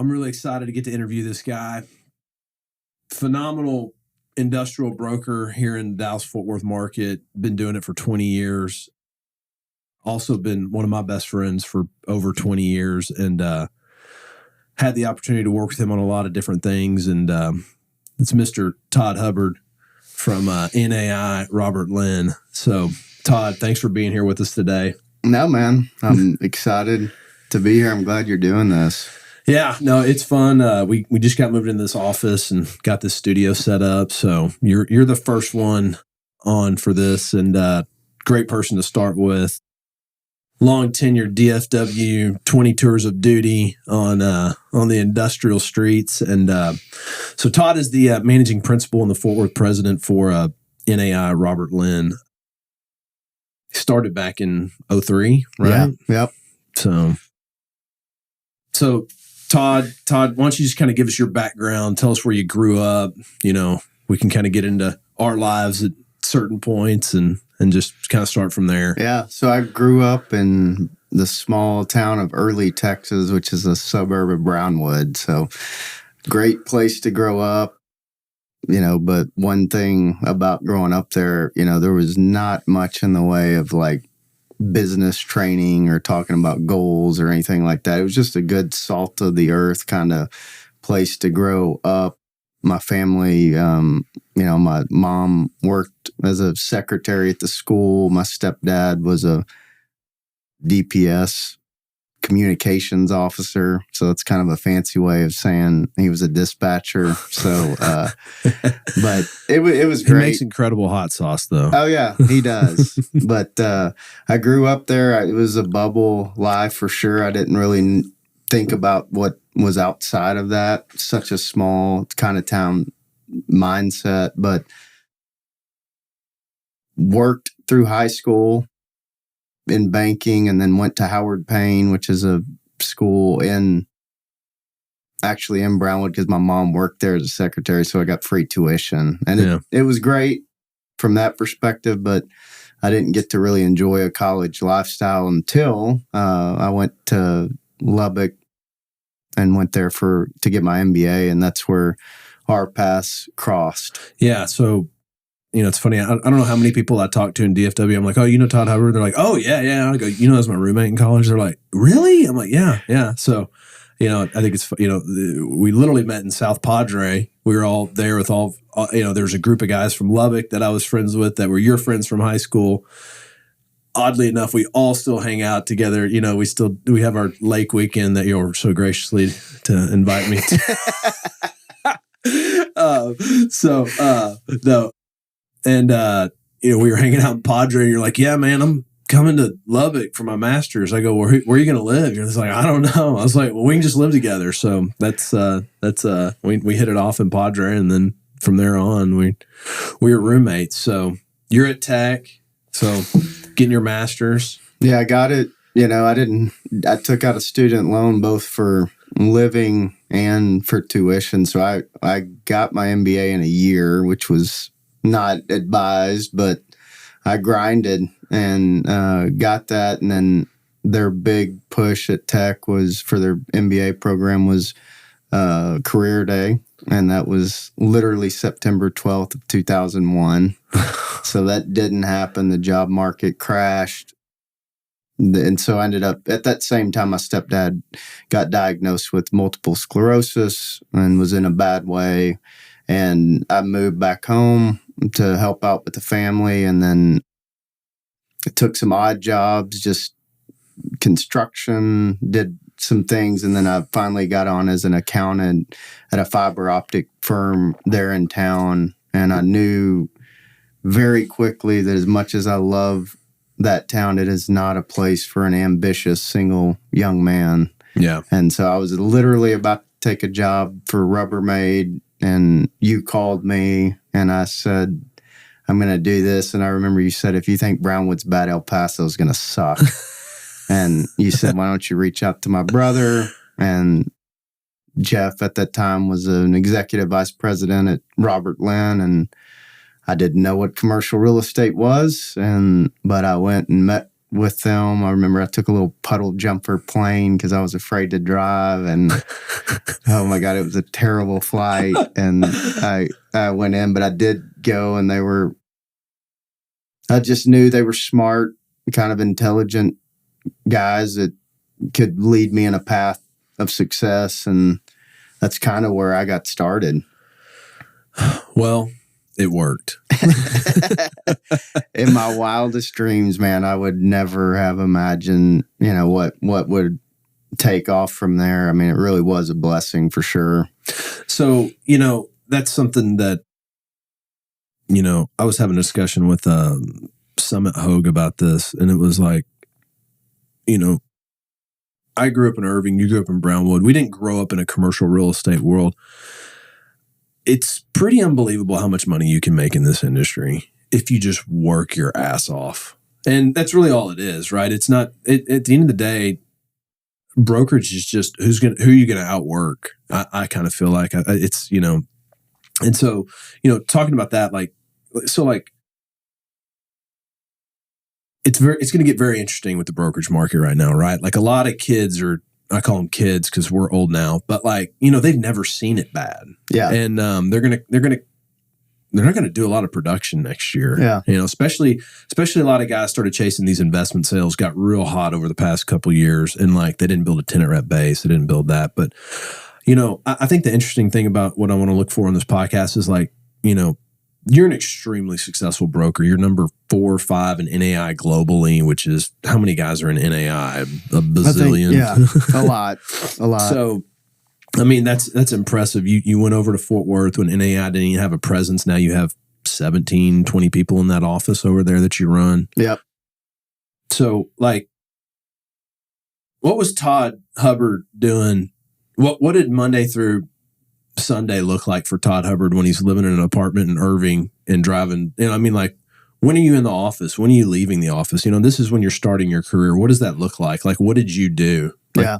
I'm really excited to get to interview this guy. Phenomenal industrial broker here in Dallas-Fort Worth market. Been doing it for 20 years. Also been one of my best friends for over 20 years, and had the opportunity to work with him on a lot of different things. And it's Mr. Todd Hubbard from NAI Robert Lynn. So, Todd, thanks for being here with us today. No, man. I'm excited to be here. I'm glad you're doing this. Yeah, no, it's fun. We just got moved into this office and got this studio set up. So you're the first one on for this, and great person to start with. Long tenured DFW, 20 tours of duty on the industrial streets, and so Todd is the managing principal and the Fort Worth president for NAI Robert Lynn. He started back in 2003, right? Yeah. Yep. So. Todd, why don't you just kind of give us your background? Tell us where you grew up. You know, we can kind of get into our lives at certain points and just kind of start from there. Yeah. So I grew up in the small town of Early, Texas, which is a suburb of Brownwood. So great place to grow up, but one thing about growing up there, there was not much in the way of like business training or talking about goals or anything like that. It was just a good salt of the earth kind of place to grow up. My family, my mom worked as a secretary at the school. My stepdad was a DPS, communications officer. So it's kind of a fancy way of saying he was a dispatcher. So, but it was great. He makes incredible hot sauce, though. Oh, yeah, he does. But I grew up there. It was a bubble life for sure. I didn't really think about what was outside of that. Such a small kind of town mindset, but worked through high school in banking, and then went to Howard Payne, which is a school in Brownwood, because my mom worked there as a secretary, so I got free tuition. And it was great from that perspective, but I didn't get to really enjoy a college lifestyle until I went to Lubbock and went there to get my MBA, and that's where our paths crossed. Yeah, so it's funny. I don't know how many people I talk to in DFW. I'm like, oh, Todd Hubbard? They're like, oh, yeah. I go, that's my roommate in college. They're like, really? I'm like, yeah. So, I think it's, we literally met in South Padre. We were all there with there's a group of guys from Lubbock that I was friends with that were your friends from high school. Oddly enough, we all still hang out together. We have our lake weekend that you're so graciously to invite me to. No. And, we were hanging out in Padre, and you're like, yeah, man, I'm coming to Lubbock for my master's. I go, where are you going to live? You're just like, I don't know. I was like, well, we can just live together. So we hit it off in Padre. And then from there on, we were roommates. So you're at Tech. So getting your master's. Yeah, I got it. I took out a student loan both for living and for tuition. So I got my MBA in a year, which was not advised, but I grinded and got that. And then their big push at Tech was for their MBA program was Career Day. And that was literally September 12th of 2001. So that didn't happen. The job market crashed. And so I ended up, at that same time, my stepdad got diagnosed with multiple sclerosis and was in a bad way. And I moved back home to help out with the family, and then I took some odd jobs, just construction, did some things, and then I finally got on as an accountant at a fiber optic firm there in town. And I knew very quickly that as much as I love that town, it is not a place for an ambitious single young man. Yeah. And so I was literally about to take a job for Rubbermaid, and you called me and I said, I'm going to do this. And I remember you said, if you think Brownwood's bad, El Paso's going to suck. And you said, why don't you reach out to my brother? And Jeff at that time was an executive vice president at Robert Lynn. And I didn't know what commercial real estate was. But I went and met with them. I remember I took a little puddle jumper plane because I was afraid to drive, and oh my God, it was a terrible flight. And I went in, but I did go, and I just knew they were smart, kind of intelligent guys that could lead me in a path of success. And that's kind of where I got started. Well, it worked. In my wildest dreams, man, I would never have imagined, what would take off from there. I mean, it really was a blessing for sure. So, that's something that, I was having a discussion with Summit Hogue about this, and it was like, I grew up in Irving, you grew up in Brownwood. We didn't grow up in a commercial real estate world. It's pretty unbelievable how much money you can make in this industry if you just work your ass off. And that's really all it is, right? It's not, at the end of the day, brokerage is just who are you going to outwork? I kind of feel like it's, and so, talking about that, it's going to get very interesting with the brokerage market right now, right? Like a lot of kids I call them kids because we're old now, but they've never seen it bad. Yeah. And they're not going to do a lot of production next year. Yeah. Especially a lot of guys started chasing these investment sales, got real hot over the past couple of years, and they didn't build a tenant rep base, they didn't build that. But I think the interesting thing about what I want to look for in this podcast is you're an extremely successful broker. You're number 4 or 5 in NAI globally, which is how many guys are in NAI? A bazillion. A lot. So, I mean, that's impressive. You went over to Fort Worth when NAI didn't even have a presence. Now you have 17, 20 people in that office over there that you run. Yep. So, what was Todd Hubbard doing? What did Monday through Sunday look like for Todd Hubbard when he's living in an apartment in Irving and driving? When are you in the office? When are you leaving the office? This is when you're starting your career. What does that look like? What did you do? Yeah.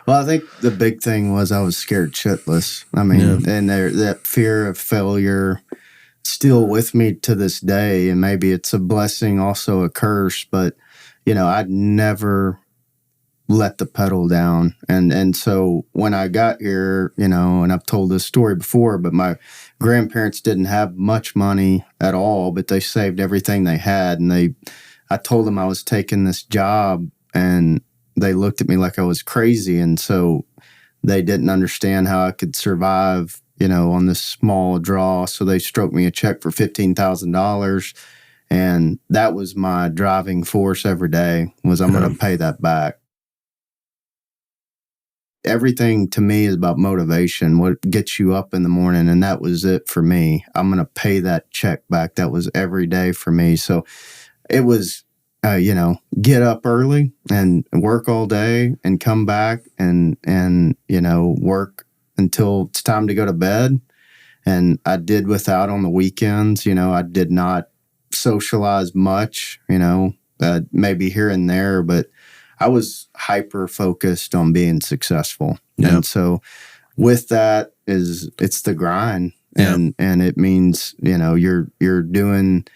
Well, I think the big thing was I was scared shitless. I mean, and that fear of failure still with me to this day. And maybe it's a blessing, also a curse, but I'd never let the pedal down. And so when I got here, and I've told this story before, but my grandparents didn't have much money at all, but they saved everything they had. And I told them I was taking this job, and they looked at me like I was crazy. And so they didn't understand how I could survive, on this small draw. So they stroked me a check for $15,000. And that was my driving force every day, was I'm going to pay that back. Everything to me is about motivation, what gets you up in the morning. And that was it for me. I'm going to pay that check back. That was every day for me. So it was, get up early and work all day and come back and work until it's time to go to bed. And I did without on the weekends. I did not socialize much, maybe here and there, but I was hyper focused on being successful. Yeah. And so with that it's the grind. Yeah. And it means, you're doing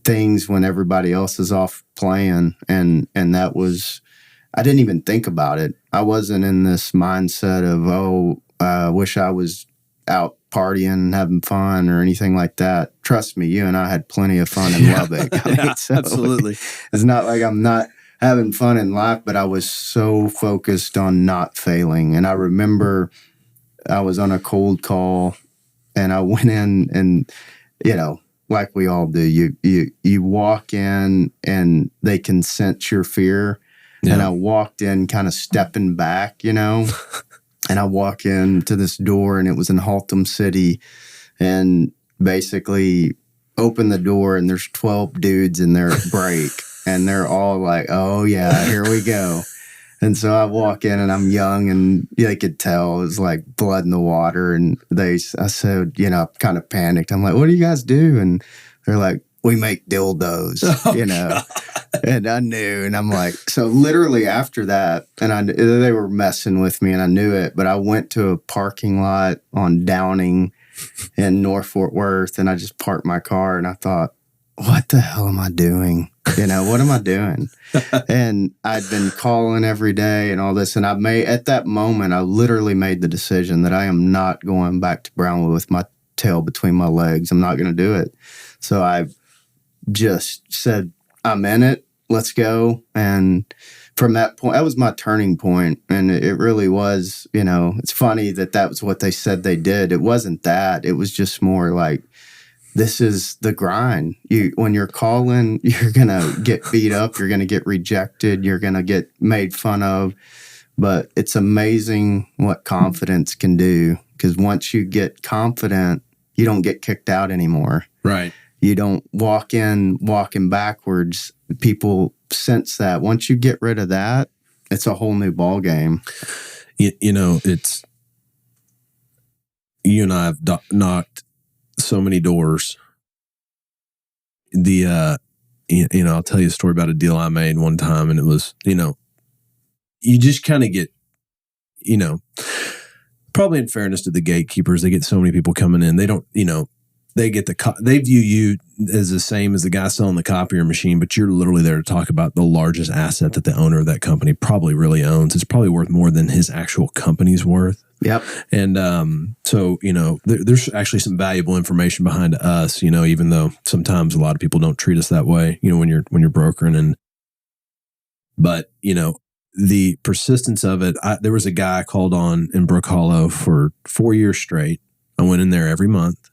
things when everybody else is off playing. And that was, I didn't even think about it. I wasn't in this mindset of, I wish I was out partying and having fun or anything like that. Trust me, you and I had plenty of fun in Lubbock. Absolutely. It's not like I'm not having fun in life, but I was so focused on not failing. And I remember I was on a cold call, and I went in, and like we all do, you walk in and they can sense your fear. Yeah. And I walked in kind of stepping back, and I walk into this door, and it was in Haltom City, and basically open the door, and there's 12 dudes in there at break. And they're all like, oh, yeah, here we go. And so I walk in, and I'm young, and they could tell it was like blood in the water. And I said, kind of panicked. I'm like, what do you guys do? And they're like, we make dildos, God. And I knew. And I'm like, so literally after that, and they were messing with me, and I knew it. But I went to a parking lot on Downing in North Fort Worth, and I just parked my car, and I thought, what the hell am I doing? What am I doing? And I'd been calling every day and all this. And at that moment, I literally made the decision that I am not going back to Brownwood with my tail between my legs. I'm not going to do it. So I just said, I'm in it. Let's go. And from that point, that was my turning point. And it really was, it's funny that was what they said they did. It wasn't that. It was just more like, this is the grind. When you're calling, you're going to get beat up. You're going to get rejected. You're going to get made fun of. But it's amazing what confidence can do. Because once you get confident, you don't get kicked out anymore. Right. You don't walking backwards. People sense that. Once you get rid of that, it's a whole new ball game. It's you and I have knocked so many doors. I'll tell you a story about a deal I made one time, and it was, you just kind of get, probably in fairness to the gatekeepers, they get so many people coming in. They don't, they get they view you as the same as the guy selling the copier machine, but you're literally there to talk about the largest asset that the owner of that company probably really owns. It's probably worth more than his actual company's worth. Yep. And so, there's actually some valuable information behind us, even though sometimes a lot of people don't treat us that way, when you're brokering. But the persistence of it, there was a guy I called on in Brook Hollow for 4 years straight. I went in there every month,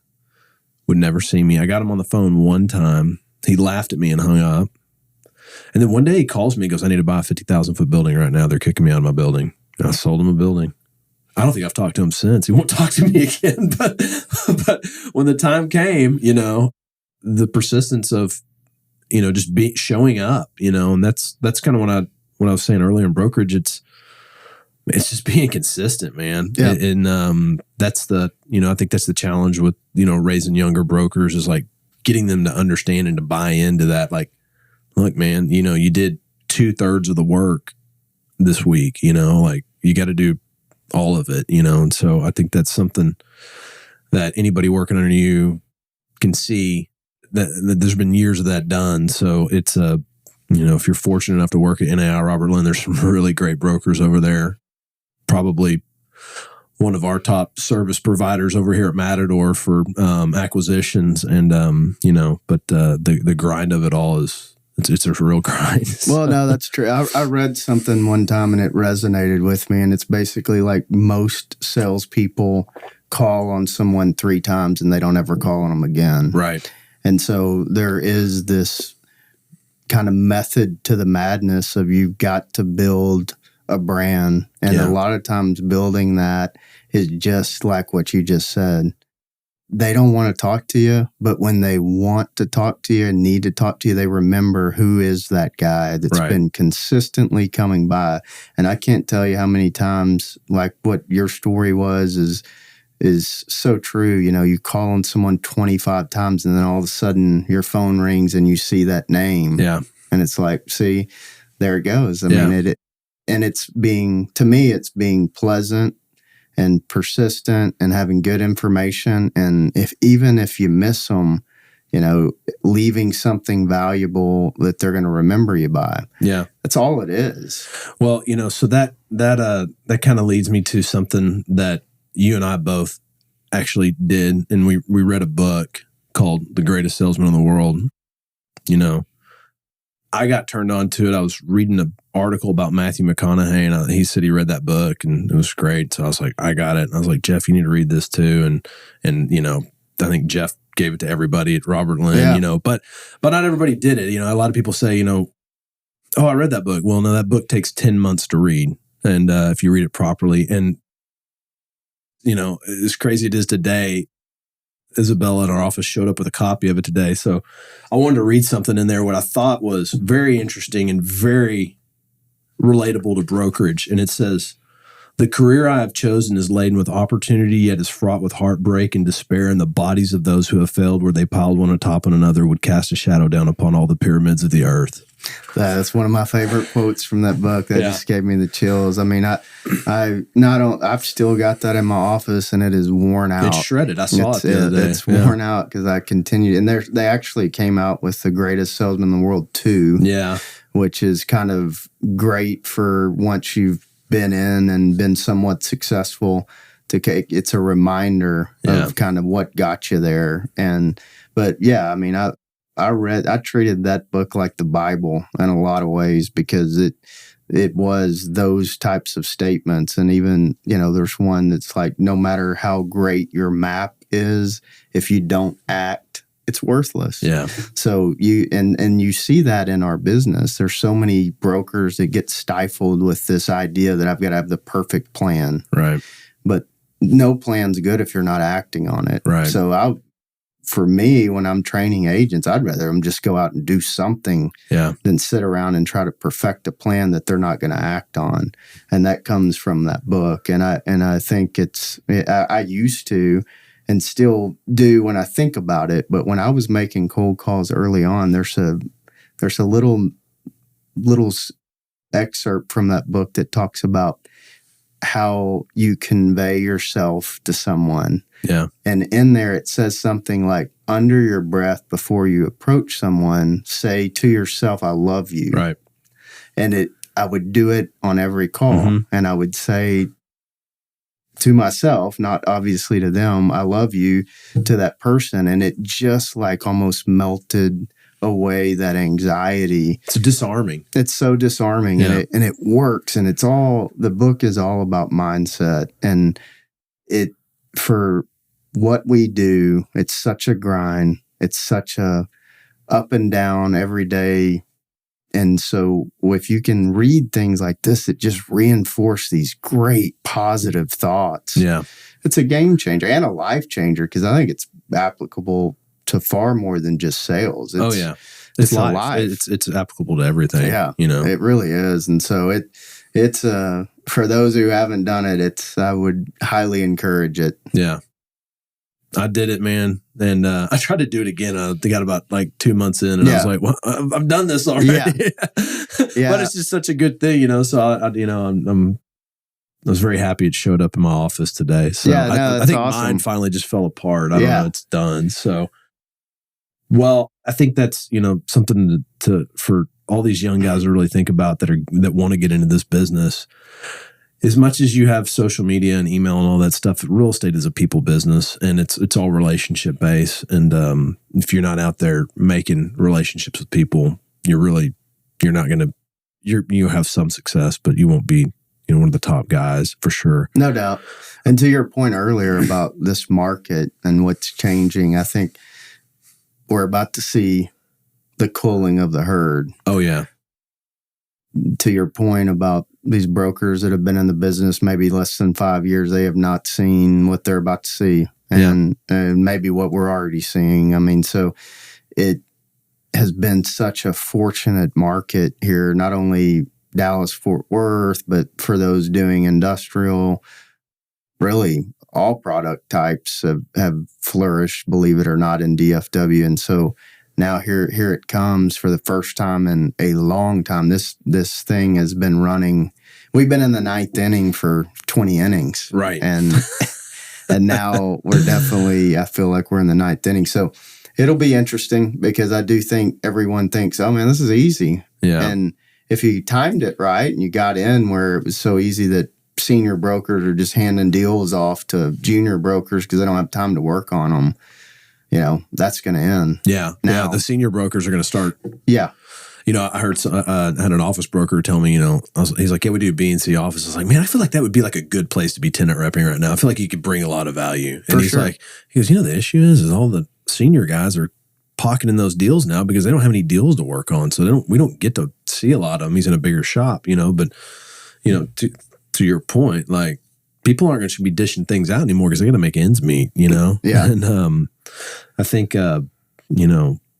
would never see me. I got him on the phone one time. He laughed at me and hung up. And then one day he calls me and goes, I need to buy a 50,000 foot building right now. They're kicking me out of my building. And I sold him a building. I don't think I've talked to him since. He won't talk to me again. But when the time came, the persistence of, just showing up, and that's kind of what I was saying earlier in brokerage. It's just being consistent, man. Yeah. And that's I think that's the challenge with, raising younger brokers is like getting them to understand and to buy into that. Like, look, man, you did 2/3 of the work this week, like you got to do all of it, and so I think that's something that anybody working under you can see that there's been years of that done. So it's if you're fortunate enough to work at NAI Robert Lynn, there's some really great brokers over there. Probably one of our top service providers over here at Matador for acquisitions, and but the grind of it all is. It's a real grind. Well, no, that's true. I read something one time and it resonated with me. And it's basically like most salespeople call on someone 3 times and they don't ever call on them again. Right. And so there is this kind of method to the madness of you've got to build a brand. And a lot of times building that is just like what you just said. They don't want to talk to you, but when they want to talk to you and need to talk to you, they remember who is that guy that's been consistently coming by. And I can't tell you how many times, like what your story was, is so true. You call on someone 25 times and then all of a sudden your phone rings and you see that name. Yeah. And it's like, see, there it goes. I mean, it's being pleasant and persistent and having good information. And even if you miss them, leaving something valuable that they're going to remember you by. Yeah. That's all it is. Well, so that kind of leads me to something that you and I both actually did. And we read a book called The Greatest Salesman in the World. I got turned on to it. I was reading an article about Matthew McConaughey, and he said he read that book, and it was great. So I was like, I got it. And I was like, Jeff, you need to read this too. And I think Jeff gave it to everybody at Robert Lynn, but not everybody did it. A lot of people say, oh, I read that book. Well, no, that book takes 10 months to read. And if you read it properly, and as crazy it is today, Isabella in our office showed up with a copy of it today. So I wanted to read something in there, what I thought was very interesting and very relatable to brokerage. And it says, The career I have chosen is laden with opportunity, yet is fraught with heartbreak and despair, and the bodies of those who have failed where they piled one atop on another would cast a shadow down upon all the pyramids of the earth. That's one of my favorite quotes from that book. That just gave me the chills. I mean, I've still got that in my office, and it is worn out. It's shredded. I saw it the other day. It's worn out because I continued. And they actually came out with The Greatest Salesman in the World 2. Yeah. Which is kind of great for once you've been in and been somewhat successful. It's a reminder of kind of what got you there. But yeah, I mean, I treated that book like the Bible in a lot of ways because it was those types of statements. And even, there's one that's like, no matter how great your map is, if you don't act, it's worthless. Yeah. So you see that in our business. There's so many brokers that get stifled with this idea that I've got to have the perfect plan. Right. But no plan's good if you're not acting on it. Right. So for me, when I'm training agents, I'd rather them just go out and do something than sit around and try to perfect a plan that they're not going to act on. And that comes from that book. And I think I used to, and still do when I think about it. But when I was making cold calls early on, there's a little excerpt from that book that talks about how you convey yourself to someone. Yeah. And in there, it says something like, under your breath before you approach someone, say to yourself, I love you. Right. And I would do it on every call. And I would say to myself, not obviously to them, I love you, to that person. And it just like almost melted away that anxiety. It's disarming. It's so disarming. Yeah. And it works. And the book is all about mindset. And for what we do, it's such a grind. It's such a up and down every day. And so if you can read things like this, that just reinforce these great positive thoughts. Yeah. It's a game changer and a life changer because I think it's applicable to far more than just sales. It's life. It's applicable to everything. Yeah. It really is. And so it's for those who haven't done it, I would highly encourage it. Yeah. I did it, man. And I tried to do it again. I got about like 2 months in and I was like, well, I've done this already. Yeah. But it's just such a good thing, So I was very happy it showed up in my office today. So I think awesome. Mine finally just fell apart. I don't know. It's done. So, well, I think that's, something for all these young guys to really think about that want to get into this business. As much as you have social media and email and all that stuff, real estate is a people business and it's all relationship based. And if you're not out there making relationships with people, you'll have some success, but you won't be, one of the top guys for sure. No doubt. And to your point earlier about this market and what's changing, I think we're about to see the culling of the herd. Oh, yeah. To your point about these brokers that have been in the business maybe less than 5 years, they have not seen what they're about to see and maybe what we're already seeing. I mean, so it has been such a fortunate market here, not only Dallas, Fort Worth, but for those doing industrial, really all product types have flourished, believe it or not, in DFW. And so now here it comes for the first time in a long time. This thing has been running. We've been in the 9th inning for 20 innings. Right. And now we're definitely, I feel like we're in the 9th inning. So it'll be interesting because I do think everyone thinks, oh man, this is easy. Yeah. And if you timed it right and you got in where it was so easy that senior brokers are just handing deals off to junior brokers because they don't have time to work on them, that's going to end. Yeah. Now, the senior brokers are going to start. Yeah. I heard, I had an office broker tell me, he's like, yeah, we do B and C office. I was like, man, I feel like that would be like a good place to be tenant repping right now. I feel like you could bring a lot of value. And he goes, the issue is all the senior guys are pocketing those deals now because they don't have any deals to work on. So we don't get to see a lot of them. He's in a bigger shop, but, to your point, like people aren't going to be dishing things out anymore because they got to make ends meet, Yeah. And I think,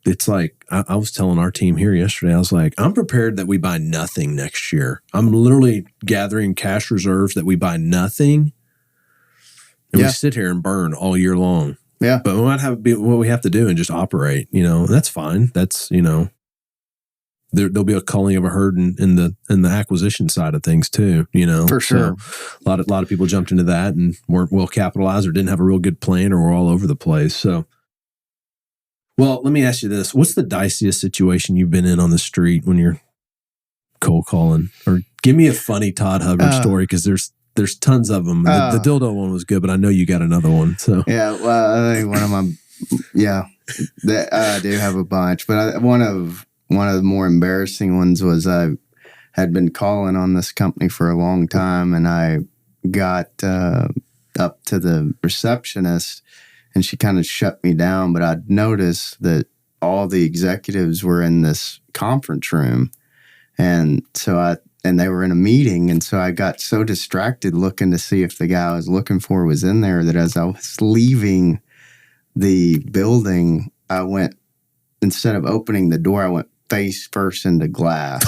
it's like, I was telling our team here yesterday, I was like, I'm prepared that we buy nothing next year. I'm literally gathering cash reserves that we buy nothing. And we sit here and burn all year long. Yeah. But we might have what we have to do and just operate, that's fine. That's, there'll be a culling of a herd in the acquisition side of things too, For sure. So a lot of people jumped into that and weren't well capitalized or didn't have a real good plan or were all over the place. So, well, let me ask you this. What's the diciest situation you've been in on the street when you're cold calling? Or give me a funny Todd Hubbard story, because there's tons of them. The dildo one was good, but I know you got another one. So yeah, well, I think one of my I do have a bunch, but one of the more embarrassing ones was I had been calling on this company for a long time, and I got up to the receptionist, and she kind of shut me down. But I'd noticed that all the executives were in this conference room, and they were in a meeting. And so I got so distracted looking to see if the guy I was looking for was in there that as I was leaving the building, I went, instead of opening the door, I went face first into glass.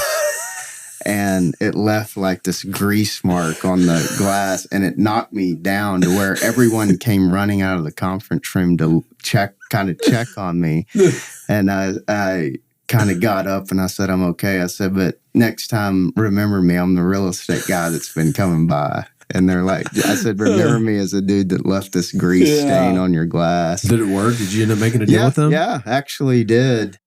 And it left like this grease mark on the glass, and it knocked me down to where everyone came running out of the conference room to check on me. And I kind of got up and I said, I'm okay. I said, but next time, remember me. I'm the real estate guy that's been coming by. And they're like, I said, remember me as a dude that left this grease stain on your glass. Did it work? Did you end up making a deal with them? Yeah, actually did.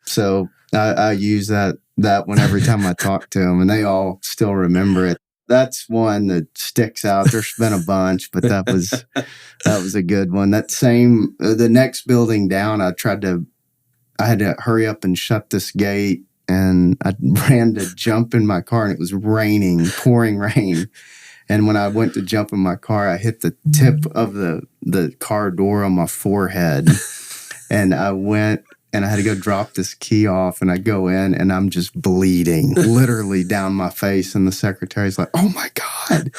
So I use that one every time I talk to them, and they all still remember it. That's one that sticks out. There's been a bunch, but that was a good one. The next building down, I had to hurry up and shut this gate, and I ran to jump in my car, and it was raining, pouring rain. And when I went to jump in my car, I hit the tip of the car door on my forehead, and I went. And I had to go drop this key off, and I go in, and I'm just bleeding literally down my face. And the secretary's like, oh, my God.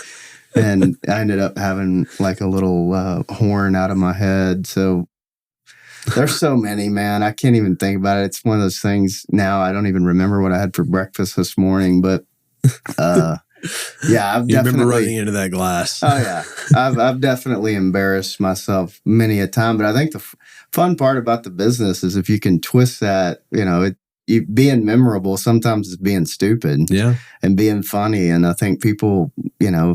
And I ended up having like a little horn out of my head. So there's so many, man. I can't even think about it. It's one of those things now. I don't even remember what I had for breakfast this morning. But yeah, I've definitely remember running into that glass. Oh, yeah. I've definitely embarrassed myself many a time. But I think the fun part about the business is if you can twist that, being memorable, sometimes it's being stupid. Yeah. And being funny. And I think people,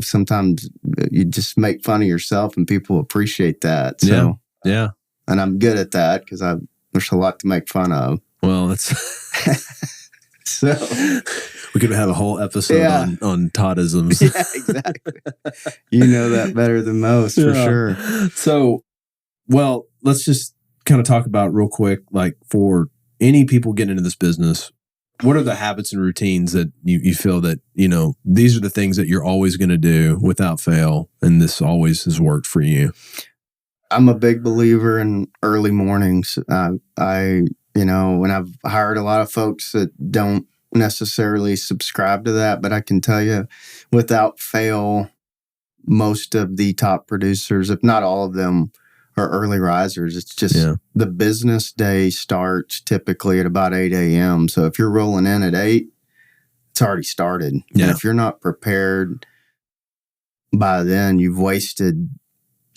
sometimes you just make fun of yourself and people appreciate that. So, yeah. And I'm good at that because there's a lot to make fun of. Well, that's... So we could have a whole episode on Toddisms. Yeah, exactly. You know that better than most, for sure. So, well, let's just kind of talk about real quick, like for any people getting into this business, what are the habits and routines that you feel that, these are the things that you're always going to do without fail, and this always has worked for you? I'm a big believer in early mornings. When I've hired a lot of folks that don't necessarily subscribe to that, but I can tell you without fail, most of the top producers, if not all of them, are early risers. It's just the business day starts typically at about 8 a.m. So if you're rolling in at 8, it's already started. Yeah. And if you're not prepared by then, you've wasted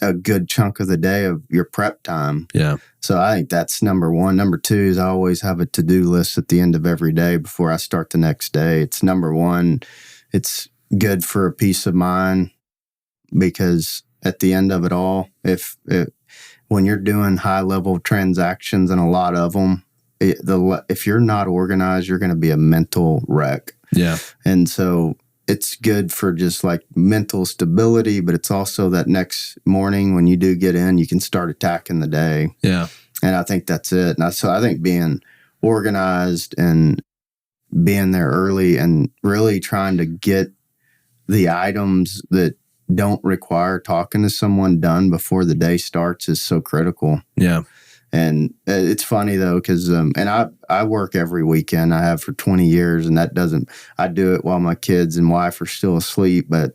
a good chunk of the day of your prep time. Yeah. So I think that's number one. Number two is I always have a to-do list at the end of every day before I start the next day. It's number one. It's good for a peace of mind because at the end of it all, when you're doing high-level transactions and a lot of them, if you're not organized, you're going to be a mental wreck. Yeah. And so it's good for just like mental stability, but it's also that next morning when you do get in, you can start attacking the day. Yeah. And I think that's it. So I think being organized and being there early and really trying to get the items that don't require talking to someone done before the day starts is so critical. Yeah. And it's funny though, because I work every weekend. I have for 20 years, and I do it while my kids and wife are still asleep, but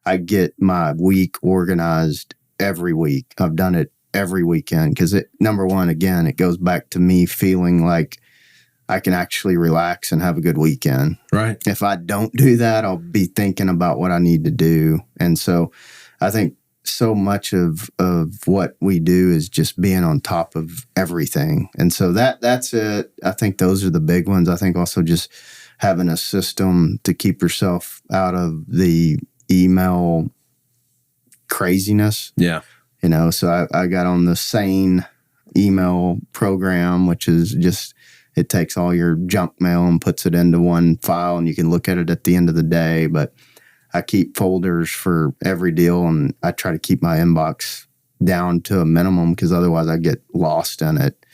I get my week organized every week. I've done it every weekend because number one, again, it goes back to me feeling like I can actually relax and have a good weekend. Right. If I don't do that, I'll be thinking about what I need to do. And so I think so much of what we do is just being on top of everything. And so that's it. I think those are the big ones. I think also just having a system to keep yourself out of the email craziness. Yeah. So I got on the Sane email program, which is just, it takes all your junk mail and puts it into one file and you can look at it at the end of the day. But I keep folders for every deal and I try to keep my inbox down to a minimum because otherwise I get lost in it.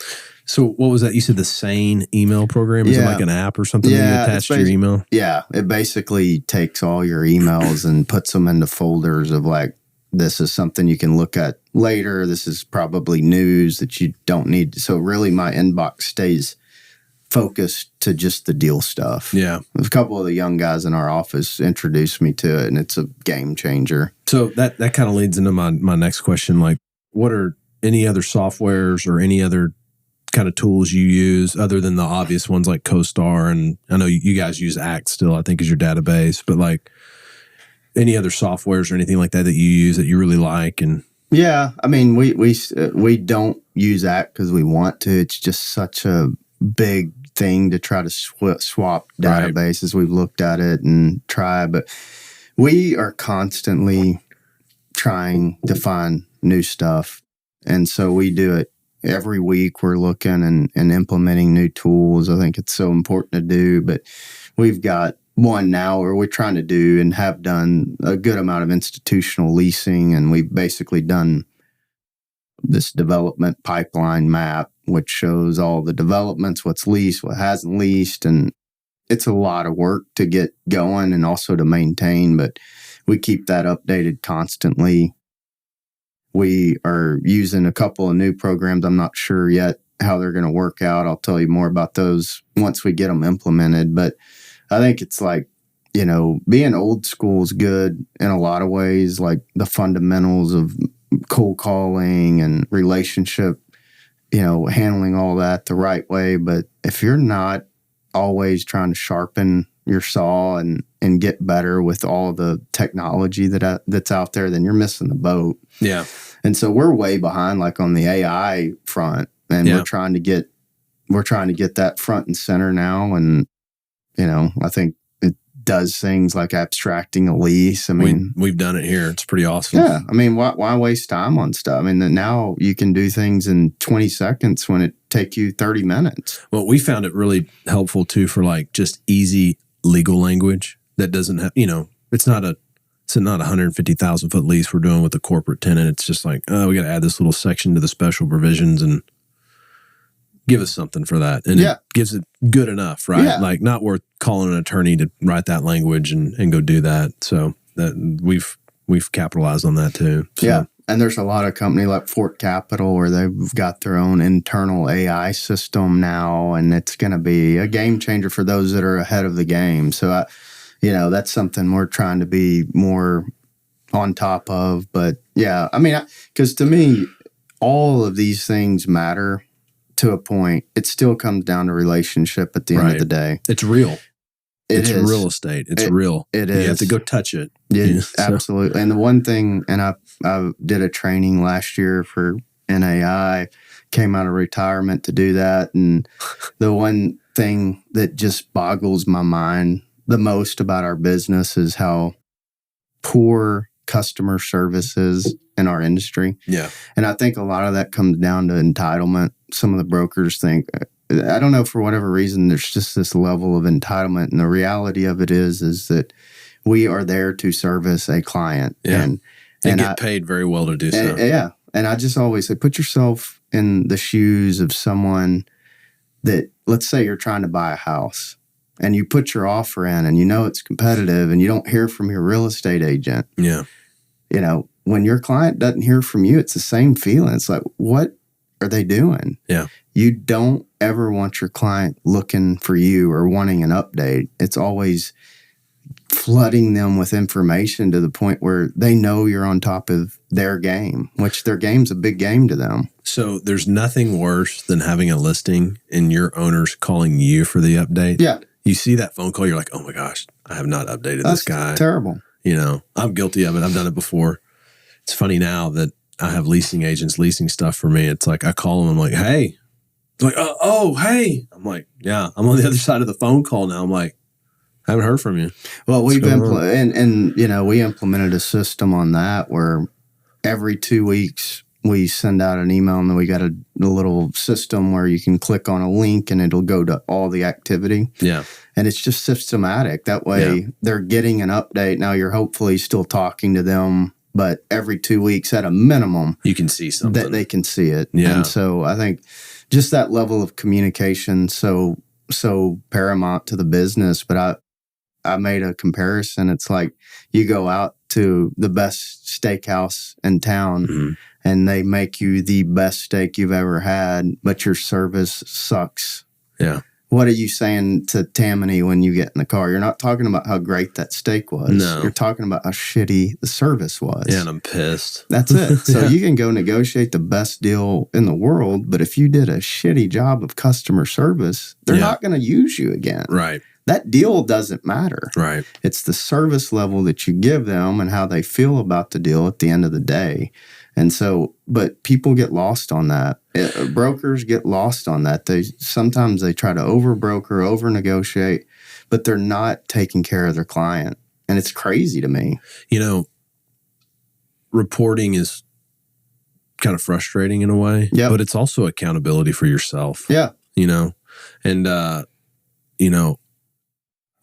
So what was that? You said the Sane email program? Is it like an app or something that you attach to your email? Yeah. It basically takes all your emails and puts them into folders of like, this is something you can look at later. This is probably news that you don't need. So really my inbox stays focused to just the deal stuff. Yeah. A couple of the young guys in our office introduced me to it, and it's a game changer. So that kind of leads into my next question. Like, what are any other softwares or any other kind of tools you use other than the obvious ones like CoStar? And I know you guys use Act still, I think, is your database, but like any other softwares or anything like that you use that you really like? And yeah, I mean, we don't use Act because we want to. It's just such a big thing to try to swap databases. We've looked at it and tried, but we are constantly trying to find new stuff. And so we do it every week. We're looking and implementing new tools. I think it's so important to do, but we've got one now where we're trying to do and have done a good amount of institutional leasing. And we've basically done this development pipeline map, which shows all the developments, what's leased, what hasn't leased. And it's a lot of work to get going and also to maintain, but we keep that updated constantly. We are using a couple of new programs. I'm not sure yet how they're going to work out. I'll tell you more about those once we get them implemented. But I think it's like, being old school is good in a lot of ways, like the fundamentals of cold calling and relationship, handling all that the right way. But if you're not always trying to sharpen your saw and get better with all the technology that's out there, then you're missing the boat. Yeah. And so we're way behind, like on the AI front, and we're trying to get that front and center now. And I think it does things like abstracting a lease. I mean, we've done it here. It's pretty awesome. Yeah. I mean, why waste time on stuff? I mean, now you can do things in 20 seconds when it take you 30 minutes. Well, we found it really helpful too for like just easy legal language that doesn't have, it's not a 150,000 foot lease we're doing with a corporate tenant. It's just like, we got to add this little section to the special provisions and give us something for that. And it gives it good enough, right? Yeah. Like not worth calling an attorney to write that language and go do that. So that we've capitalized on that too. So. Yeah. And there's a lot of company like Fort Capital where they've got their own internal AI system now, and it's going to be a game changer for those that are ahead of the game. So, that's something we're trying to be more on top of. But yeah, I mean, because to me, all of these things matter to a point. It still comes down to relationship at the end of the day. It's real. It's is. Real estate. It's real. It is. You have to go touch it. Yeah, absolutely. And the one thing, and I did a training last year for NAI, came out of retirement to do that. And the one thing that just boggles my mind the most about our business is how poor customer service is in our industry. Yeah. And I think a lot of that comes down to entitlement. Some of the brokers think, I don't know, for whatever reason, there's just this level of entitlement. And the reality of it is that we are there to service a client. Yeah. And get paid very well to do so. Yeah. And I just always say, put yourself in the shoes of someone that, let's say you're trying to buy a house and you put your offer in and it's competitive and you don't hear from your real estate agent. Yeah. When your client doesn't hear from you, it's the same feeling. It's like, what are they doing? Yeah. You don't ever want your client looking for you or wanting an update. It's always flooding them with information to the point where they know you're on top of their game, which their game's a big game to them. So there's nothing worse than having a listing and your owner's calling you for the update. Yeah. You see that phone call, you're like, oh my gosh, I have not updated this guy. Terrible. I'm guilty of it. I've done it before. It's funny now that I have leasing agents leasing stuff for me. It's like I call them. I'm like, hey. It's like, hey. I'm like, yeah. I'm on the other side of the phone call now. I'm like, I haven't heard from you. Well, we implemented a system on that where every 2 weeks we send out an email, and then we got a little system where you can click on a link and it'll go to all the activity. Yeah. And it's just systematic. That way they're getting an update. Now you're hopefully still talking to them, but every 2 weeks at a minimum, you can see something. That they can see it. Yeah. And so I think just that level of communication so paramount to the business. But I made a comparison. It's like you go out to the best steakhouse in town and they make you the best steak you've ever had, but your service sucks. Yeah. What are you saying to Tammany when you get in the car? You're not talking about how great that steak was. No. You're talking about how shitty the service was. Yeah, and I'm pissed. That's it. So you can go negotiate the best deal in the world, but if you did a shitty job of customer service, they're not going to use you again. Right. That deal doesn't matter. Right. It's the service level that you give them and how they feel about the deal at the end of the day. And so, but people get lost on that. Brokers get lost on that. Sometimes they try to over-broker, over-negotiate, but they're not taking care of their client. And it's crazy to me. Reporting is kind of frustrating in a way, but it's also accountability for yourself. Yeah. And,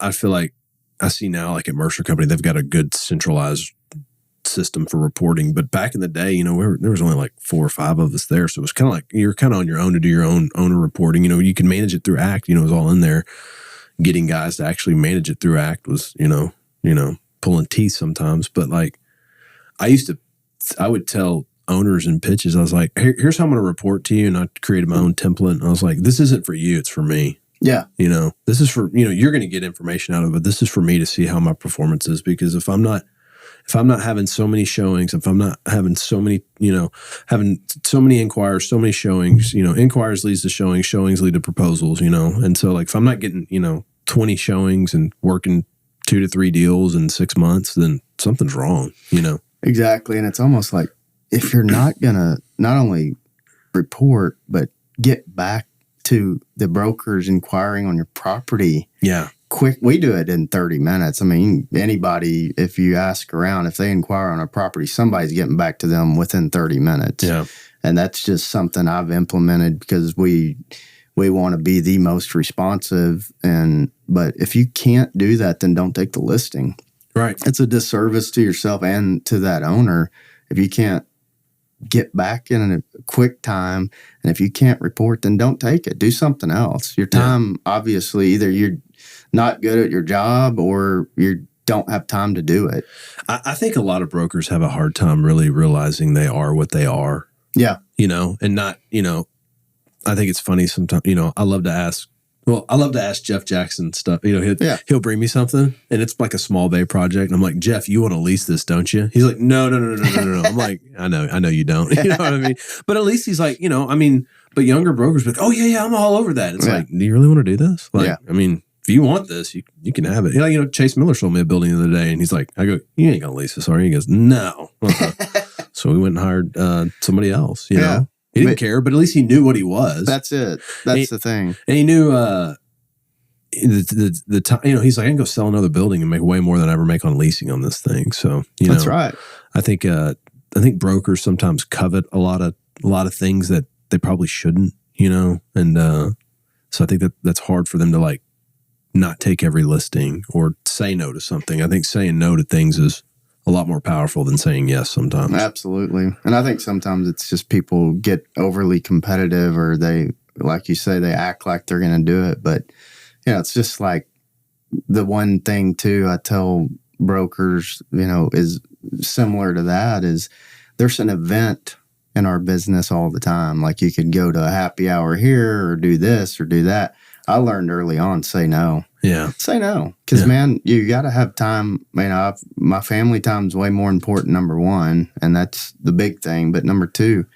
I feel like I see now, like at Mercer Company, they've got a good centralized system for reporting. But back in the day, there was only like 4 or 5 of us there. So it was kind of like you're kind of on your own to do your own owner reporting. You can manage it through ACT, it was all in there. Getting guys to actually manage it through ACT was, pulling teeth sometimes. But like I would tell owners and pitches, I was like, here's how I'm going to report to you. And I created my own template. And I was like, this isn't for you, it's for me. Yeah. This is for, you're going to get information out of it. This is for me to see how my performance is, because if I'm not having so many showings, if I'm not having so many, having so many inquiries, so many showings, inquiries leads to showings, showings lead to proposals, and so like if I'm not getting, 20 showings and working 2 to 3 deals in 6 months, then something's wrong, Exactly. And it's almost like if you're not going to not only report, but get back to the brokers inquiring on your property. Yeah. Quick. We do it in 30 minutes. I mean, anybody, if you ask around, if they inquire on a property, somebody's getting back to them within 30 minutes. Yeah. And that's just something I've implemented because we want to be the most responsive. But if you can't do that, then don't take the listing. Right. It's a disservice to yourself and to that owner if you can't get back in a quick time. And if you can't report, then don't take it. Do something else. Your time, obviously, either you're not good at your job or you don't have time to do it. I think a lot of brokers have a hard time really realizing they are what they are. Yeah. And not, I think it's funny sometimes, I love to ask Jeff Jackson stuff. He'll bring me something and it's like a small bay project. And I'm like, Jeff, you want to lease this, don't you? He's like, no. I'm like, I know you don't. You know what I mean? But at least he's like, but younger brokers be like, oh yeah, I'm all over that. It's like, do you really want to do this? Like, I mean, if you want this, you can have it. Chase Miller sold me a building the other day and he's like, I go, you ain't going to lease this, are you? He goes, no. So we went and hired somebody else, you know? He didn't care, but at least he knew what he was. That's it. That's the thing. And he knew the time. He's like, I can go sell another building and make way more than I ever make on leasing on this thing. So that's right. I think brokers sometimes covet a lot of things that they probably shouldn't. And so I think that's hard for them to like not take every listing or say no to something. I think saying no to things is a lot more powerful than saying yes sometimes. Absolutely. And I think sometimes it's just people get overly competitive or they, like you say, they act like they're going to do it. But, it's just like the one thing too, I tell brokers, is similar to that is there's an event in our business all the time. Like you could go to a happy hour here or do this or do that. I learned early on, say no. Yeah. Say no. Because, man, you got to have time. My family time is way more important, number one, and that's the big thing. But number two,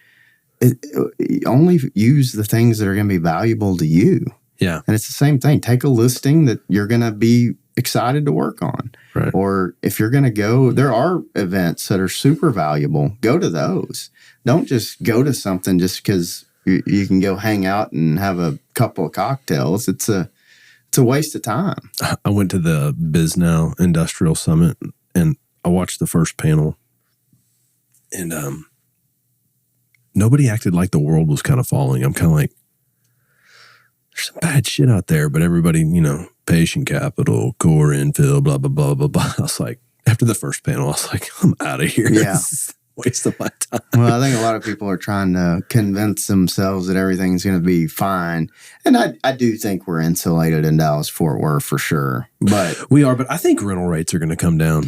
only use the things that are going to be valuable to you. Yeah. And it's the same thing. Take a listing that you're going to be excited to work on. Right. Or if you're going to go, there are events that are super valuable. Go to those. Don't just go to something just because you can go hang out and have a couple of cocktails. It's a waste of time. I went to the BizNow Industrial Summit and I watched the first panel, and nobody acted like the world was kind of falling. I'm kind of like, there's some bad shit out there, but everybody, patient capital, core infill, blah, blah, blah, blah, blah. I was like, after the first panel, I was like, I'm out of here. Yeah. This is a waste of my time. Well, I think a lot of people are trying to convince themselves that everything's going to be fine. And I do think we're insulated in Dallas-Fort Worth for sure. But we are, but I think rental rates are going to come down.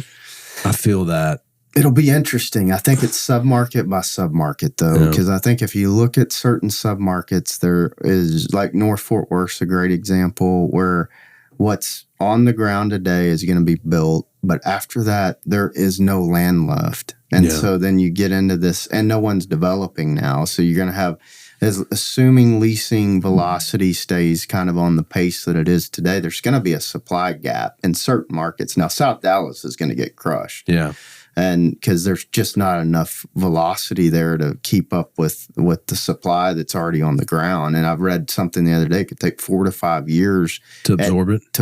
I feel that. It'll be interesting. I think it's submarket by submarket, though, because I think if you look at certain submarkets, there is, like North Fort Worth's a great example, where what's on the ground today is going to be built, but after that, there is no land left. And so then you get into this, and no one's developing now. So you're going to have, assuming leasing velocity stays kind of on the pace that it is today, there's going to be a supply gap in certain markets. Now, South Dallas is going to get crushed. Yeah. And because there's just not enough velocity there to keep up with the supply that's already on the ground. And I've read something the other day, it could take 4 to 5 years to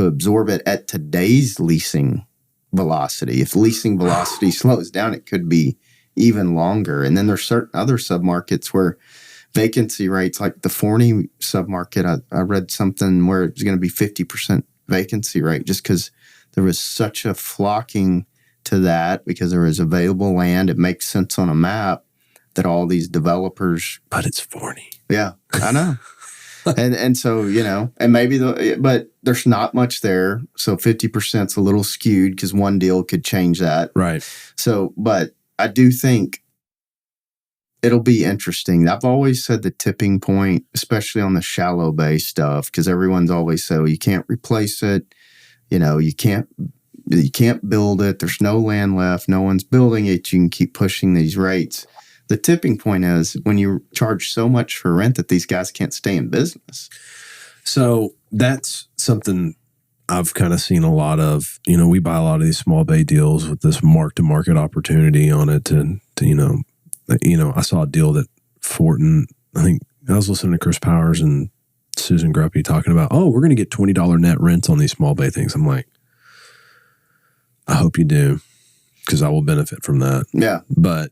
absorb it at today's leasing velocity. If leasing velocity slows down, it could be even longer. And then there's certain other submarkets where vacancy rates, like the Forney submarket, I read something where it was going to be 50% vacancy rate just because there was such a flocking to that because there is available land. It makes sense on a map that all these developers. But it's Forney. Yeah, I know. and so, and maybe but there's not much there. So 50% is a little skewed because one deal could change that. Right. So, but I do think it'll be interesting. I've always said the tipping point, especially on the shallow bay stuff, because everyone's always said, well, you can't replace it. You can't build it. There's no land left. No one's building it. You can keep pushing these rates. The tipping point is when you charge so much for rent that these guys can't stay in business. So that's something I've kind of seen a lot of. We buy a lot of these small bay deals with this mark-to-market opportunity on it. I saw a deal that Fortin, I think I was listening to Chris Powers and Susan Gruppy talking about, we're going to get $20 net rents on these small bay things. I'm like, I hope you do, because I will benefit from that. Yeah. But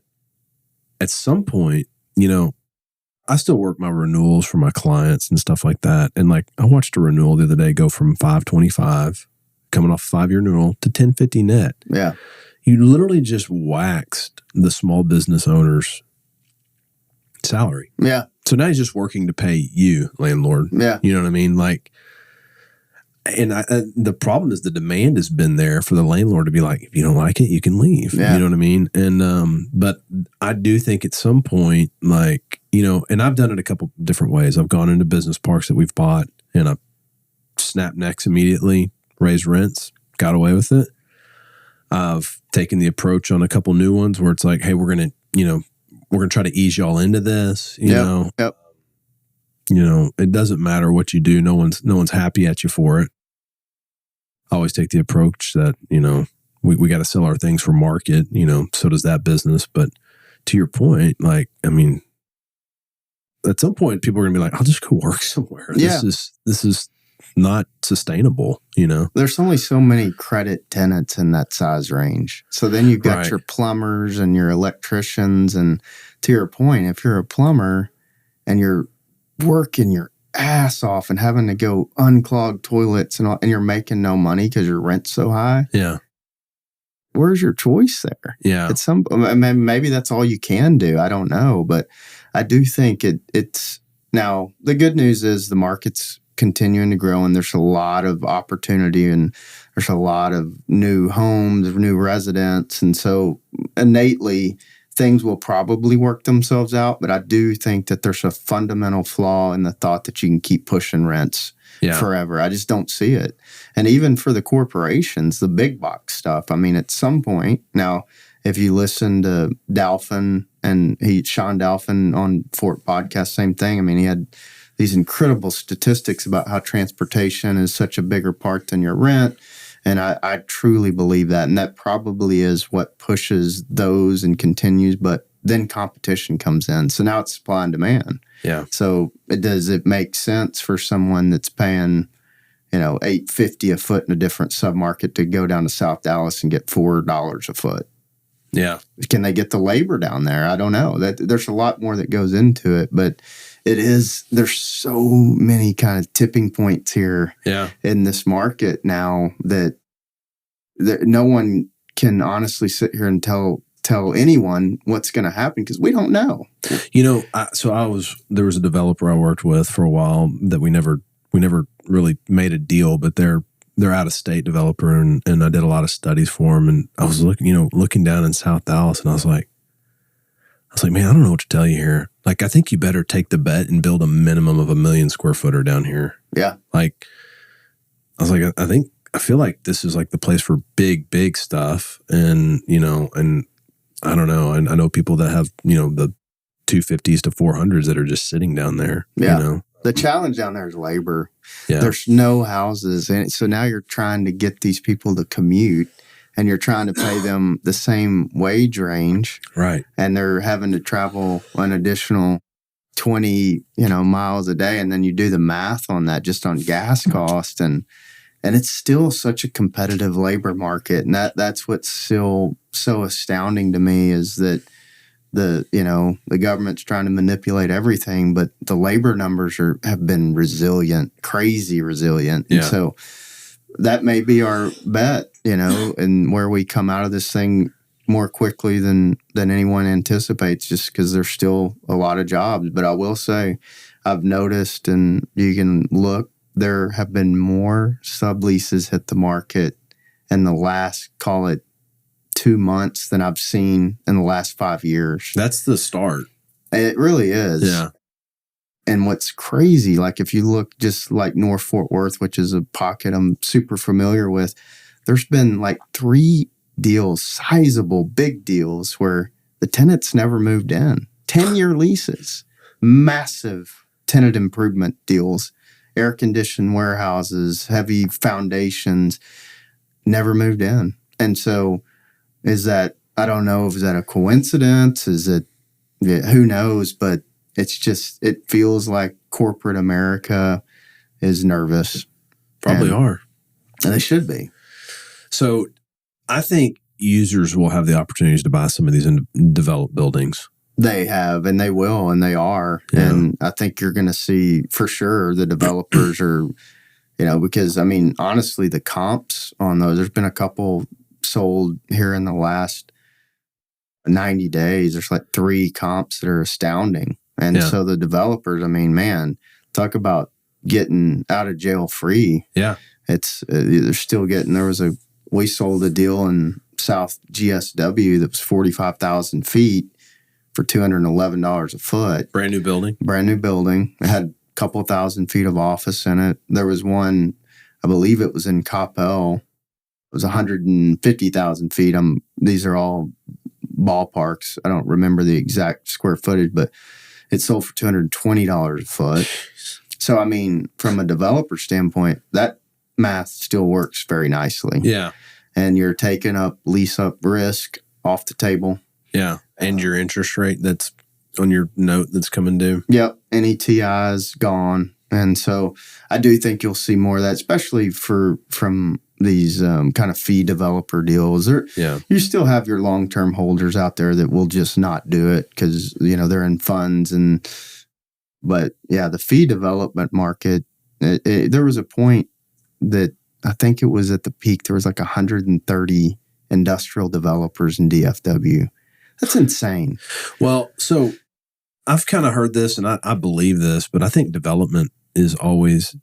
at some point, I still work my renewals for my clients and stuff like that. And I watched a renewal the other day go from $525 coming off a 5-year renewal to $1050 net. Yeah. You literally just waxed the small business owner's salary. Yeah. So now he's just working to pay you, landlord. Yeah. You know what I mean? And the problem is the demand has been there for the landlord to be like, if you don't like it, you can leave. Yeah. You know what I mean? And but I do think at some point, and I've done it a couple different ways. I've gone into business parks that we've bought and I snapped necks immediately, raised rents, got away with it. I've taken the approach on a couple new ones where it's like, hey, we're gonna try to ease y'all into this. You know. Yep. It doesn't matter what you do. No one's happy at you for it. I always take the approach that, we got to sell our things for market, so does that business. But to your point, at some point people are going to be like, I'll just go work somewhere. Yeah. This is not sustainable, There's only so many credit tenants in that size range. So then you've got your plumbers and your electricians. And to your point, if you're a plumber and you're working your ass off and having to go unclog toilets and you're making no money because your rent's so high. Yeah. Where's your choice there? Yeah. Maybe that's all you can do. I don't know. But I do think it's now the good news is the market's continuing to grow and there's a lot of opportunity and there's a lot of new homes, new residents. And so innately things will probably work themselves out, but I do think that there's a fundamental flaw in the thought that you can keep pushing rents forever. I just don't see it. And even for the corporations, the big box stuff, I mean, at some point, now, if you listen to Dalphin and Sean Dalphin on Fort Podcast, same thing. I mean, he had these incredible statistics about how transportation is such a bigger part than your rent. And I truly believe that. And that probably is what pushes those and continues. But then competition comes in. So now it's supply and demand. Yeah. So does it make sense for someone that's paying, $8.50 a foot in a different submarket to go down to South Dallas and get $4 a foot? Yeah. Can they get the labor down there? I don't know. There's a lot more that goes into it, but there's so many kind of tipping points here in this market now that no one can honestly sit here and tell anyone what's going to happen because we don't know. There was a developer I worked with for a while that we never really made a deal, but they're out of state developer and I did a lot of studies for them. And I was looking down in South Dallas and I was like, man, I don't know what to tell you here. Like, I think you better take the bet and build a minimum of 1 million square footer down here. Yeah. Like, I was like, I feel like this is like the place for big stuff. And, and I don't know. And I know people that have, the 250s to 400s that are just sitting down there. Yeah. The challenge down there is labor. Yeah. There's no houses. And so now you're trying to get these people to commute and you're trying to pay them the same wage range. Right. And they're having to travel an additional 20, miles a day. And then you do the math on that just on gas cost. And it's still such a competitive labor market. And that's what's still so astounding to me is that the government's trying to manipulate everything, but the labor numbers have been resilient, crazy resilient. Yeah. And so that may be our bet, and where we come out of this thing more quickly than anyone anticipates, just because there's still a lot of jobs. But I will say, I've noticed, and you can look, there have been more subleases hit the market in the last, call it, 2 months than I've seen in the last 5 years. That's the start. It really is. Yeah. And what's crazy, like if you look just like North Fort Worth, which is a pocket I'm super familiar with, there's been like 3 deals, sizable, big deals where the tenants never moved in. 10-year leases, massive tenant improvement deals, air-conditioned warehouses, heavy foundations, never moved in. And so I don't know if that a coincidence? Who knows? But it feels like corporate America is nervous. Probably are. And they should be. So I think users will have the opportunities to buy some of these developed buildings. They have, and they will, and they are. Yeah. And I think you're going to see for sure the developers are, because, I mean, honestly, the comps on those, there's been a couple sold here in the last 90 days. There's like 3 comps that are astounding. And so the developers, I mean, man, talk about getting out of jail free. Yeah. They're still getting, we sold a deal in South GSW that was 45,000 feet for $211 a foot. Brand new building. It had a couple thousand feet of office in it. There was one, I believe it was in Coppell. It was 150,000 feet. These are all ballparks. I don't remember the exact square footage, but it sold for $220 a foot. So, I mean, from a developer standpoint, that math still works very nicely. Yeah. And you're taking up lease-up risk off the table. Yeah. And your interest rate that's on your note that's coming due. Yep. Any TI's gone. And so I do think you'll see more of that, especially from these kind of fee developer deals. You still have your long-term holders out there that will just not do it because, they're in funds. But yeah, the fee development market, there was a point that I think it was at the peak, there was like 130 industrial developers in DFW. That's insane. Well, so I've kind of heard this and I believe this, but I think development is always,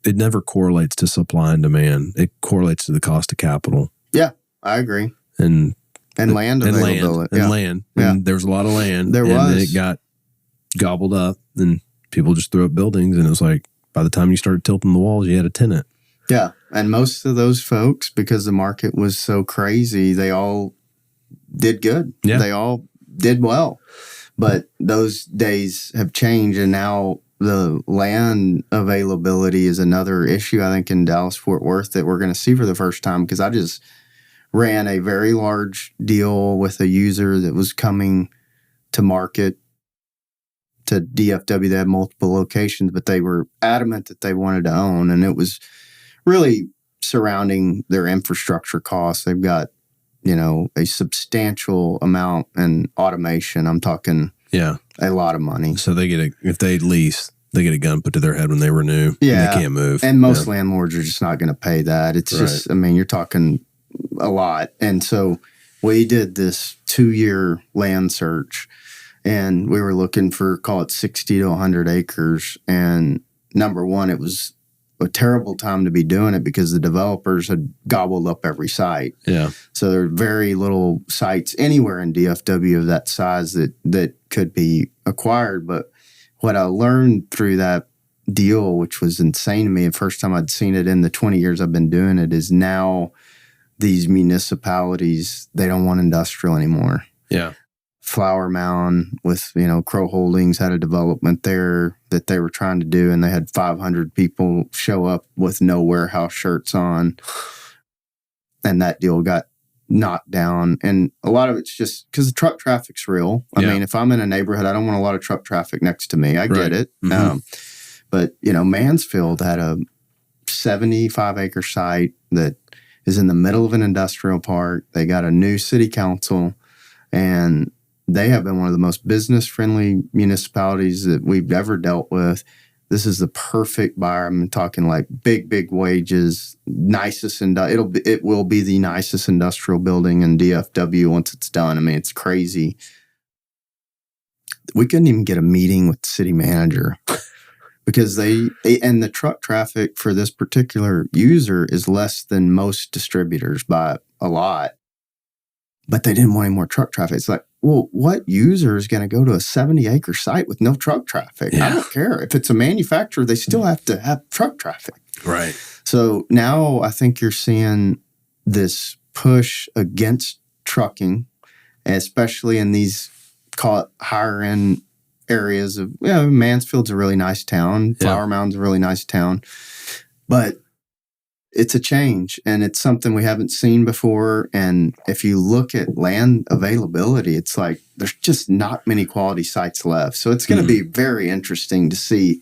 it never correlates to supply and demand. It correlates to the cost of capital. Yeah, I agree. And And land availability. And land. And there was a lot of land. There was. And it got gobbled up and people just threw up buildings. And it was like, by the time you started tilting the walls, you had a tenant. Yeah. And most of those folks, because the market was so crazy, they all did good. Yeah. They all did well. But those days have changed. And now the land availability is another issue, I think, in Dallas-Fort Worth that we're going to see for the first time, because I just ran a very large deal with a user that was coming to market to DFW. They had multiple locations, but they were adamant that they wanted to own. And it was really surrounding their infrastructure costs. They've got, a substantial amount in automation. I'm talking a lot of money. So if they lease, they get a gun put to their head when they renew. Yeah. And they can't move. And most landlords are just not going to pay that. It's just, you're talking a lot. And so we did this 2-year land search, and we were looking for, call it 60 to 100 acres. And number one, it was a terrible time to be doing it because the developers had gobbled up every site. Yeah. So there are very little sites anywhere in DFW of that size that could be acquired. But what I learned through that deal, which was insane to me, the first time I'd seen it in the 20 years I've been doing it, is now these municipalities, they don't want industrial anymore. Yeah. Flower Mound with, Crow Holdings had a development there that they were trying to do, and they had 500 people show up with no warehouse shirts on. And that deal got knocked down. And a lot of it's just because the truck traffic's real. I mean, if I'm in a neighborhood, I don't want a lot of truck traffic next to me. I get it. Mm-hmm. But, Mansfield had a 75-acre site that is in the middle of an industrial park. They got a new city council, and they have been one of the most business-friendly municipalities that we've ever dealt with. This is the perfect buyer. I'm talking like big wages, nicest, it will be the nicest industrial building in DFW once it's done. I mean, it's crazy. We couldn't even get a meeting with the city manager because and the truck traffic for this particular user is less than most distributors by a lot. But they didn't want any more truck traffic. It's like, well, what user is going to go to a 70-acre site with no truck traffic? Yeah. I don't care. If it's a manufacturer, they still have to have truck traffic. Right. So now I think you're seeing this push against trucking, especially in these, call it higher-end areas of, Mansfield's a really nice town. Flower Mound's a really nice town. But it's a change, and it's something we haven't seen before. And if you look at land availability, it's like there's just not many quality sites left. So it's going to be very interesting to see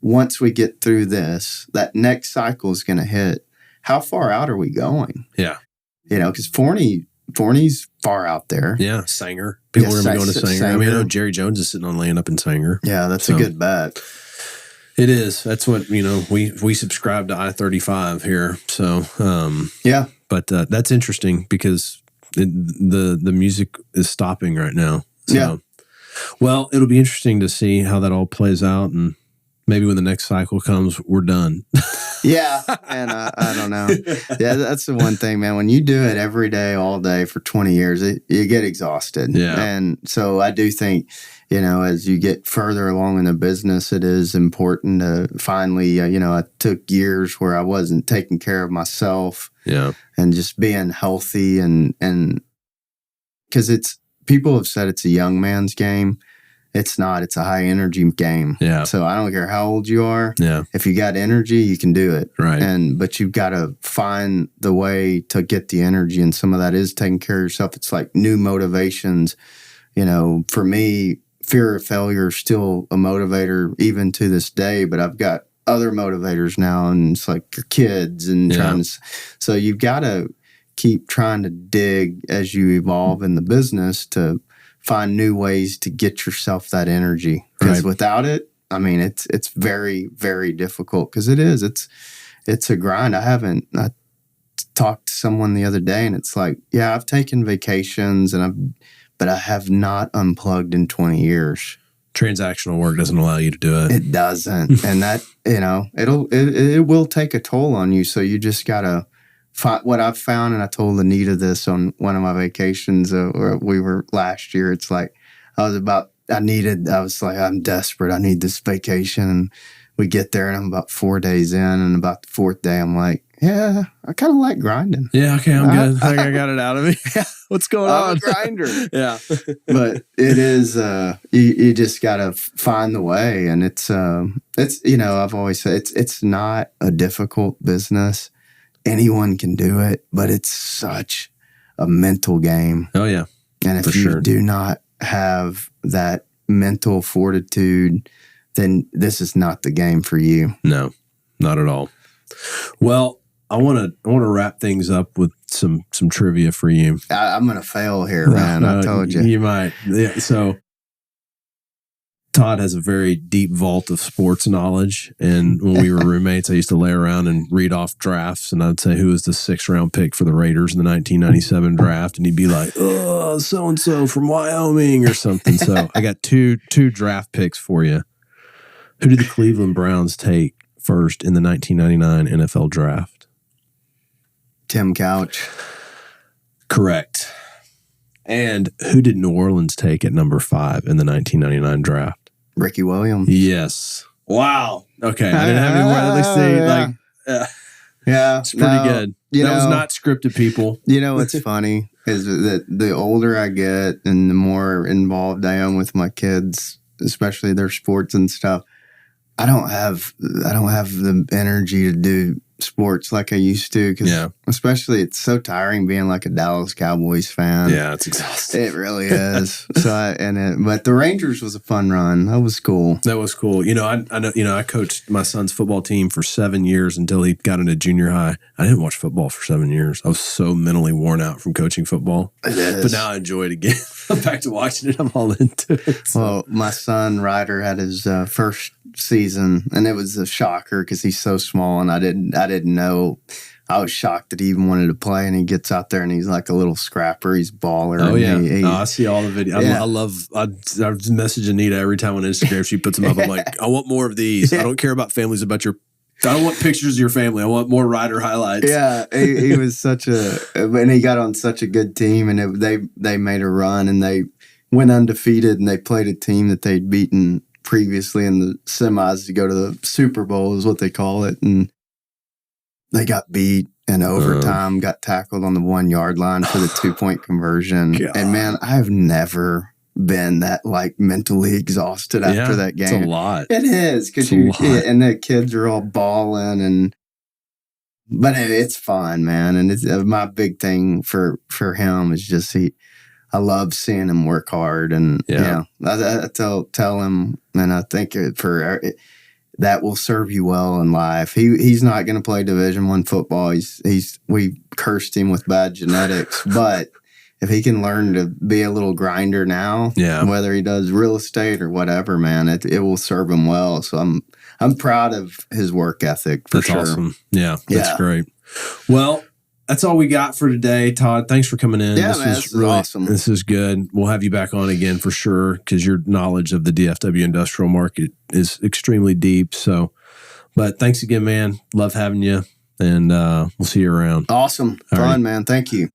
once we get through this, that next cycle is going to hit. How far out are we going? Yeah. Because Forney's far out there. Yeah, Sanger. People are going to Sanger. I mean, I know Jerry Jones is sitting on land up in Sanger. Yeah, that's a good bet. It is. That's what, we subscribe to I-35 here. So, But that's interesting because the music is stopping right now. So, yeah. Well, it'll be interesting to see how that all plays out, and maybe when the next cycle comes, we're done. Yeah, and I don't know. Yeah, that's the one thing, man. When you do it every day, all day for 20 years, you get exhausted. Yeah. And so I do think, as you get further along in the business, it is important to finally, I took years where I wasn't taking care of myself. Yeah. And just being healthy, and because people have said it's a young man's game. It's not. It's a high energy game. Yeah. So I don't care how old you are. Yeah. If you got energy, you can do it. Right. But you've got to find the way to get the energy, and some of that is taking care of yourself. It's like new motivations. For me, fear of failure is still a motivator even to this day, but I've got other motivators now, and it's like your kids and trying to. So you've got to keep trying to dig as you evolve in the business to find new ways to get yourself that energy. Because without it, I mean, it's very, very difficult, because it's a grind. I talked to someone the other day, and it's like, yeah, I've taken vacations but I have not unplugged in 20 years. Transactional work doesn't allow you to do it. It doesn't. And that, it will take a toll on you. So you just got to what I've found, and I told Anita this on one of my vacations where we were last year. It's like I was like, I'm desperate. I need this vacation. And we get there, and I'm about 4 days in, and about the fourth day, I'm like, yeah, I kind of like grinding. Yeah, okay, I'm good. I think I got it out of me. What's going on? I'm a grinder. Yeah. But it is, you just got to find the way. And it's I've always said it's not a difficult business. Anyone can do it, but it's such a mental game. Oh, yeah. And if you do not have that mental fortitude, then this is not the game for you. No, not at all. Well, I want to wrap things up with some trivia for you. I'm going to fail here, man. I told you. You might. Yeah, so Todd has a very deep vault of sports knowledge. And when we were roommates, I used to lay around and read off drafts. And I'd say, who was the 6th round pick for the Raiders in the 1997 draft? And he'd be like, oh, so-and-so from Wyoming or something. So I got two draft picks for you. Who did the Cleveland Browns take first in the 1999 NFL draft? Tim Couch. Correct. And who did New Orleans take at number 5 in the 1999 draft? Ricky Williams. Yes. Wow. Okay. I didn't have any Yeah. It's pretty good. That was not scripted, people. You know what's funny is that the older I get and the more involved I am with my kids, especially their sports and stuff, I don't have the energy to do sports like I used to, because especially it's so tiring being like a Dallas Cowboys fan. Yeah, it's exhausting. It really is. But the Rangers was a fun run. That was cool. That was cool. I coached my son's football team for 7 years until he got into junior high. I didn't watch football for 7 years. I was so mentally worn out from coaching football. It is. But now I enjoy it again. I'm back to watching it. I'm all into it. So. Well, my son Ryder had his first season, and it was a shocker because he's so small, and I didn't know. I was shocked that he even wanted to play, and he gets out there and he's like a little scrapper. He's a baller. Oh yeah, I see all the videos. Yeah. I message Anita every time on Instagram. She puts them up. I'm like, I want more of these. I don't care about families about your. I don't want pictures of your family. I want more Ryder highlights. Yeah, he was and he got on such a good team, and they made a run, and they went undefeated, and they played a team that they'd beaten previously in the semis to go to the Super Bowl is what they call it. And they got beat in overtime, got tackled on the 1 yard line for the 2-point conversion. God. And man, I've never been that like mentally exhausted after that game. It's a lot. It is, because and the kids are all balling, but it's fun, man. And it's my big thing for him is just I love seeing him work hard, and I tell him, and I think that will serve you well in life. He's not going to play Division I football. We cursed him with bad genetics, but if he can learn to be a little grinder now, whether he does real estate or whatever, man, it will serve him well. So I'm proud of his work ethic. That's awesome. Yeah, that's great. Well, that's all we got for today, Todd. Thanks for coming in. Yeah, this is really awesome. This is good. We'll have you back on again for sure, because your knowledge of the DFW industrial market is extremely deep. So, but thanks again, man. Love having you, and we'll see you around. Awesome. Fun, man. Thank you.